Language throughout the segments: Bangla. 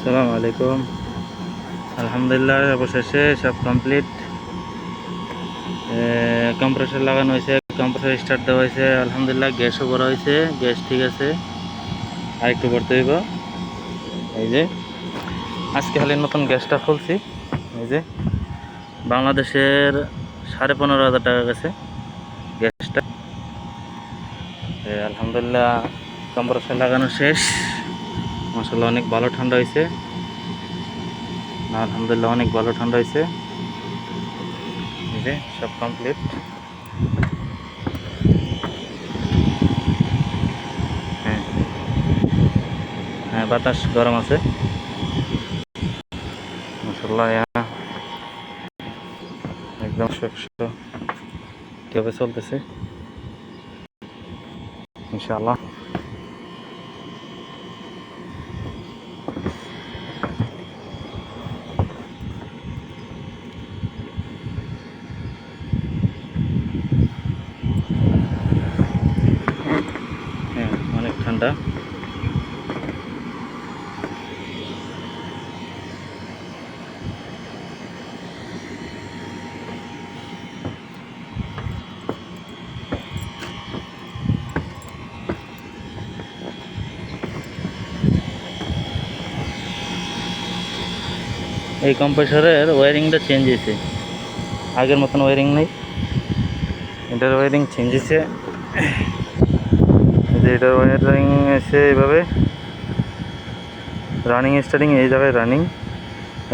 আসসালামু আলাইকুম। আলহামদুলিল্লাহ, অবশেষে সব কমপ্লিট। কম্প্রেসর লাগানো হয়েছে, কম্প্রেসর স্টার্ট দেওয়া হয়েছে। আলহামদুলিল্লাহ, গ্যাসও ভরা হয়েছে, গ্যাস ঠিক আছে। আর একটু ভরতে হইব। এই যে আজকে খালি নতুন গ্যাসটা খুলছি। এই যে বাংলাদেশের 15,500 টাকা গেছে গ্যাসটা। আলহামদুলিল্লাহ, কম্প্রেসর লাগানো শেষ। মাশাআল্লাহ, অনেক ভালো ঠান্ডা হয়েছে। আলহামদুলিল্লাহ, অনেক ভালো ঠান্ডা হয়েছে। এই যে সব কমপ্লিট। হ্যাঁ হ্যাঁ, বাতাস গরম আছে মাশাআল্লাহ। একদম 100 ঠিকভাবে চলতেছে ইনশাআল্লাহ। হ্যাঁ, অনেক ঠান্ডা। এই কম্প্রেসরের ওয়ারিংটা চেঞ্জ হয়েছে, আগের মতন ওয়ারিং নেই। এটার ওয়ারিং চেঞ্জ হয়েছে। যে এটার ওয়ারিং এসে এইভাবে রানিং স্টার্টিং, এই জায়গায় রানিং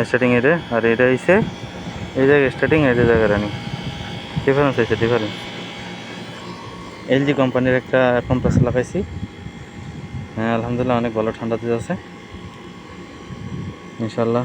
স্টার্টিং এটা, আর এটা এসে এই জায়গায় স্টার্টিং, এই জায়গায় রানিং। ডিফারেন্স হয়েছে, ডিফারেন্স। এলজি কোম্পানির একটা কম্প্রেসর লাগাইছি। হ্যাঁ, আলহামদুলিল্লাহ, অনেক ভালো ঠান্ডা দিতে আছে ইনশাল্লাহ।